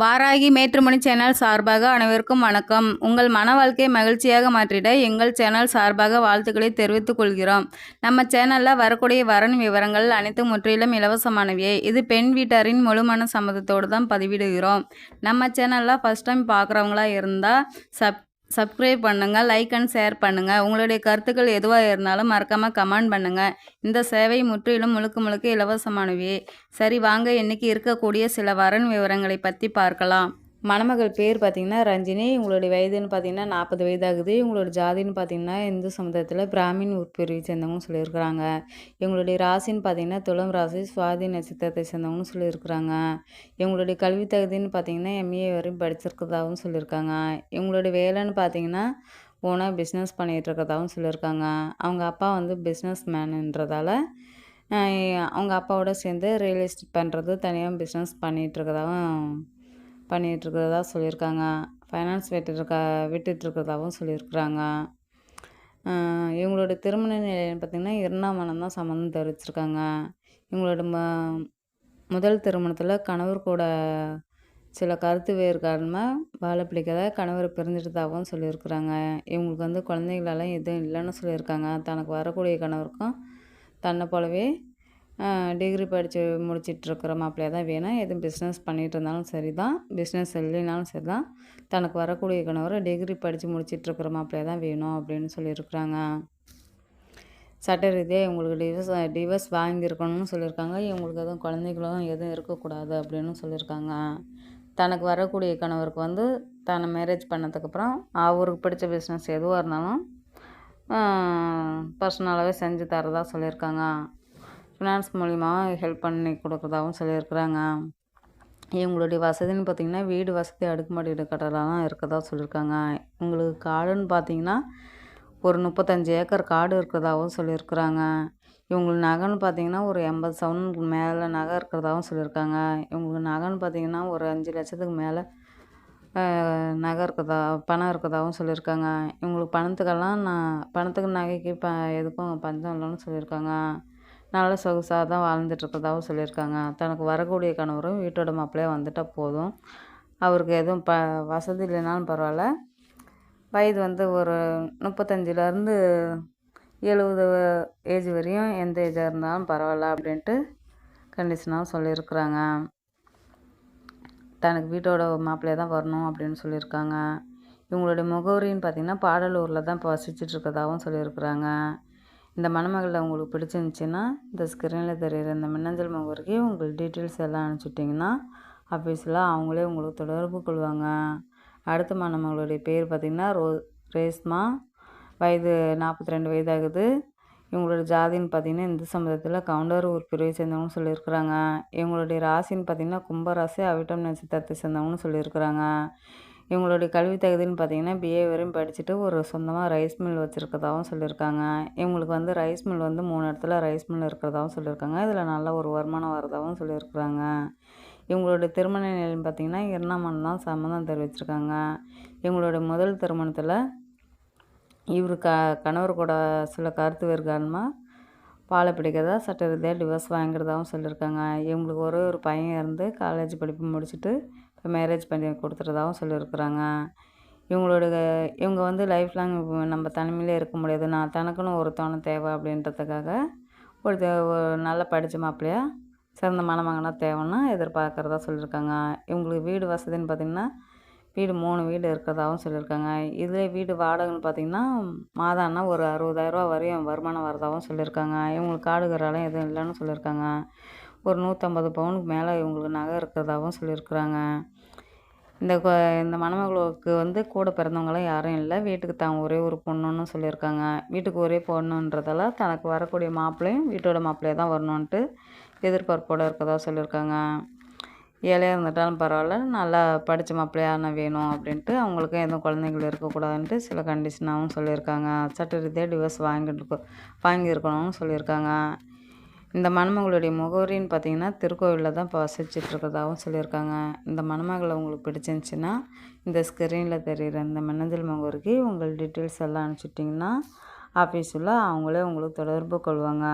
Varahi matrimony channel சார்பாக அனைவருக்கும் வணக்கம். உங்கள் மன வாழ்க்கையை மகிழ்ச்சியாக மாற்றிட எங்கள் சேனல் சார்பாக வாழ்த்துக்களை தெரிவித்துக் கொள்கிறோம். நம்ம சேனலில் வரக்கூடிய வரன் விவரங்கள் அனைத்தும் முற்றிலும் இலவசமானவையே. இது பெண் வீட்டாரின் முழுமன சம்மதத்தோடு தான் பதிவிடுகிறோம். நம்ம சேனலில் ஃபஸ்ட் டைம் பார்க்குறவங்களா இருந்தால் சப்ஸ்கிரைப் பண்ணுங்கள், லைக் அண்ட் ஷேர் பண்ணுங்கள். உங்களுடைய கருத்துக்கள் எதுவாக இருந்தாலும் மறக்காமல் கமெண்ட் பண்ணுங்கள். இந்த சேவை முற்றிலும் முழுக்க இலவசமானவே. சரி வாங்க, இன்றைக்கி இருக்கக்கூடிய சில வரன் விவரங்களை பற்றி பார்க்கலாம். மணமகள் பேர் பார்த்திங்கன்னா ரஞ்சினி. உங்களுடைய வயதுன்னு பார்த்திங்கன்னா 40 வயதாகுது. இவங்களோட ஜாதின்னு பார்த்திங்கன்னா இந்து சமுதாயத்தில் பிராமின் உட்பிரிவை சேர்ந்தவங்கன்னு சொல்லியிருக்கிறாங்க. இவங்களுடைய ராசின்னு பார்த்திங்கன்னா துலாம் ராசி, சுவாதி நட்சத்திரத்தை சேர்ந்தவங்கன்னு சொல்லியிருக்கிறாங்க. இவங்களுடைய கல்வி தகுதின்னு பார்த்திங்கன்னா எம்ஏ வரையும் படிச்சிருக்கிறதாகவும் சொல்லியிருக்காங்க. இவங்களுடைய வேலைன்னு பார்த்திங்கன்னா ஓனாக பிஸ்னஸ் பண்ணிகிட்ருக்கிறதாகவும் சொல்லியிருக்காங்க. அவங்க அப்பா வந்து பிஸ்னஸ் மேனுன்றதால அவங்க அப்பாவோட சேர்ந்து ரியல் எஸ்டேட் பண்ணுறது, தனியாக பிஸ்னஸ் பண்ணிகிட்ருக்கிறதா சொல்லியிருக்காங்க. ஃபைனான்ஸ் விட்டுட்ருக்கிறதாகவும் சொல்லியிருக்கிறாங்க. இவங்களோட திருமண நிலையம்னு பார்த்திங்கன்னா 2ஆம் மனம் தான் சம்மந்தம் தெரிவிச்சிருக்காங்க. இவங்களோட முதல் திருமணத்தில் கணவர் கூட சில கருத்து வேறு காரணமாக வாழ பிடிக்காத கணவரை பிரிஞ்சிட்டதாகவும் சொல்லியிருக்கிறாங்க. இவங்களுக்கு வந்து குழந்தைகளெல்லாம் எதுவும் இல்லைன்னு சொல்லியிருக்காங்க. தனக்கு வரக்கூடிய கணவருக்கும் தன்னை போலவே டிகிரி படித்து முடிச்சிட்ருக்கிற மாப்பிள்ளையாக தான் வேணும். எதுவும் பிஸ்னஸ் பண்ணிகிட்டு இருந்தாலும் சரி தான், பிஸ்னஸ் இல்லைனாலும் சரி தான், தனக்கு வரக்கூடிய கணவர் டிகிரி படித்து முடிச்சிட்ருக்கிற மாப்பிள்ளையாக தான் வேணும் அப்படின்னு சொல்லியிருக்கிறாங்க. சட்ட ரீதியாக இவங்களுக்கு டிவர்ஸ் வாங்கியிருக்கணும்னு சொல்லியிருக்காங்க. இவங்களுக்கு எதுவும் குழந்தைகளும் எதுவும் இருக்கக்கூடாது அப்படின்னு சொல்லியிருக்காங்க. தனக்கு வரக்கூடிய கணவருக்கு வந்து தன்னை மேரேஜ் பண்ணதுக்கப்புறம் அவருக்கு பிடிச்ச பிஸ்னஸ் எதுவாக இருந்தாலும் பர்சனலாகவே செஞ்சு தரதா சொல்லியிருக்காங்க. ஃபினான்ஸ் மூலிமா ஹெல்ப் பண்ணி கொடுக்குறதாகவும் சொல்லியிருக்கிறாங்க. இவங்களுடைய வசதின்னு பார்த்திங்கன்னா வீடு வசதி, அடுக்குமாடி கட்டலாம் இருக்கிறதா சொல்லியிருக்காங்க. இவங்களுக்கு காடுன்னு பார்த்திங்கன்னா ஒரு 35 ஏக்கர் காடு இருக்கிறதாகவும் சொல்லியிருக்கிறாங்க. இவங்களுக்கு நகைன்னு பார்த்திங்கன்னா ஒரு 80 சவனுக்கு மேலே நகை இருக்கிறதாகவும் சொல்லியிருக்காங்க. இவங்களுக்கு நகைன்னு பார்த்திங்கன்னா ஒரு 5 லட்சத்துக்கு மேலே நகை பணம் இருக்கிறதாகவும் சொல்லியிருக்காங்க. இவங்களுக்கு பணத்துக்கு நகைக்கு எதுக்கும் பஞ்சம் இல்லைன்னு சொல்லியிருக்காங்க. நல்ல சொகுசாக தான் வாழ்ந்துட்டுருக்கிறதாகவும் சொல்லியிருக்காங்க. தனக்கு வரக்கூடிய கணவரும் வீட்டோட மாப்பிள்ளையாக வந்துட்டால் போதும், அவருக்கு எதுவும் வசதி இல்லைனாலும் பரவாயில்ல, வயது வந்து ஒரு 35லேருந்து 70 ஏஜ் வரையும் எந்த ஏஜாக இருந்தாலும் பரவாயில்ல அப்படின்ட்டு கண்டிஷனாக சொல்லியிருக்கிறாங்க. தனக்கு வீட்டோட மாப்பிள்ளையாக தான் வரணும் அப்படின்னு சொல்லியிருக்காங்க. இவங்களுடைய முகவரின்னு பார்த்திங்கன்னா பாடலூரில் தான் இப்போ வசிச்சிட்ருக்கிறதாகவும் சொல்லியிருக்கிறாங்க. இந்த மணமகளை உங்களுக்கு பிடிச்சிருந்துச்சின்னா இந்த ஸ்க்ரீனில் தெரிகிற இந்த மின்னஞ்சல் முகவரிக்கு உங்கள் டீட்டெயில்ஸ் எல்லாம் அனுப்பிச்சுட்டிங்கன்னா ஆஃபீஸில் அவங்களே உங்களுக்கு தொடர்பு கொள்வாங்க. அடுத்த மணமகளுடைய பேர் பார்த்திங்கன்னா ரேஸ்மா. வயது 42 வயதாகுது. இவங்களோட ஜாதின்னு பார்த்திங்கன்னா இந்து சமுதாயத்தில் கவுண்டர் ஒரு பிரிவை சேர்ந்தவங்கன்னு சொல்லியிருக்கிறாங்க. இவங்களுடைய ராசின்னு பார்த்திங்கன்னா கும்பராசி, அவிட்டம் நட்சத்திரத்தை சேர்ந்தவங்கன்னு சொல்லியிருக்கிறாங்க. இவங்களுடைய கல்வி தகுதின்னு பார்த்திங்கன்னா பிஏ வரையும் படிச்சுட்டு ஒரு சொந்தமாக ரைஸ் மில் வச்சுருக்கிறதாகவும் சொல்லியிருக்காங்க. இவங்களுக்கு வந்து ரைஸ் மில் வந்து 3 இடத்துல ரைஸ் மில் இருக்கிறதாகவும் சொல்லியிருக்காங்க. இதில் நல்ல ஒரு வருமானம் வரதாகவும் சொல்லியிருக்கிறாங்க. இவங்களுடைய திருமண நிலையம் பார்த்திங்கன்னா 2ஆம் மனம் தான் சம்மதம் தெரிவிச்சிருக்காங்க. இவங்களுடைய முதல் திருமணத்தில் இவர் கணவர் கூட சில கருத்து வேறு காரணமாக பாலை பிடிக்கிறதா சட்ட ரீதியாக டிவோர்ஸ் வாங்கிறதாகவும் சொல்லியிருக்காங்க. இவங்களுக்கு ஒரு பையன் இருந்து காலேஜ் படிப்பு முடிச்சுட்டு இப்போ மேரேஜ் பண்ணி கொடுத்துறதாகவும் சொல்லியிருக்கிறாங்க. இவங்க வந்து லைஃப் லாங் நம்ம தனிமையிலே இருக்க முடியாது, நான் தனக்குன்னு ஒரு துணை தேவை அப்படின்றதுக்காக ஒரு நல்ல படித்த மாப்பிள்ளையாக சிறந்த மணமகனாக தேவைன்னா எதிர்பார்க்குறதா சொல்லியிருக்காங்க. இவங்களுக்கு வீடு வசதின்னு பார்த்திங்கன்னா வீடு 3 வீடு இருக்கிறதாகவும் சொல்லியிருக்காங்க. இதிலே வீடு வாடகைன்னு பார்த்திங்கன்னா மாதம் ஆனால் ஒரு 60,000 வரையும் வருமானம் வரதாகவும் சொல்லியிருக்காங்க. இவங்களுக்கு காடுகராலும் எதுவும் இல்லைன்னு சொல்லியிருக்காங்க. ஒரு 150 பவுனுக்கு மேலே இவங்களுக்கு நகை இருக்கிறதாகவும் சொல்லியிருக்கிறாங்க. இந்த மணமகளுக்கு வந்து கூட பிறந்தவங்களாம் யாரும் இல்லை, வீட்டுக்கு தான் ஒரே ஒரு பொண்ணுன்னு சொல்லியிருக்காங்க. வீட்டுக்கு ஒரே பொண்ணுன்றதால தனக்கு வரக்கூடிய மாப்பிள்ளையும் வீட்டோட மாப்பிள்ளையாக தான் வரணுன்ட்டு எதிர்பார்ப்போடு இருக்கிறதா சொல்லியிருக்காங்க. ஏழையாக இருந்துட்டாலும் பரவாயில்ல, நல்லா படித்த மாப்பிள்ளையான வேணும் அப்படின்ட்டு, அவங்களுக்கும் எதுவும் குழந்தைகள் இருக்கக்கூடாதுன்ட்டு சில கண்டிஷனாகவும் சொல்லியிருக்காங்க. சட்ட ரீதியாக டிவோர்ஸ் வாங்கியிருக்கணும்னு சொல்லியிருக்காங்க. இந்த மணமகளுடைய முகவரின்னு பார்த்திங்கன்னா திருக்கோவிலில் தான் இப்போ வசிச்சிட்ருக்கிறதாகவும் சொல்லியிருக்காங்க. இந்த மணமகளை உங்களுக்கு பிடிச்சிருந்துச்சின்னா இந்த ஸ்க்ரீனில் தெரிகிற இந்த மின்னஞ்சல் முகவரிக்கு உங்கள் டீட்டெயில்ஸ் எல்லாம் அனுப்பிச்சிட்டிங்கன்னா ஆஃபீஸில் அவங்களே உங்களுக்கு தொடர்பு கொள்வாங்க.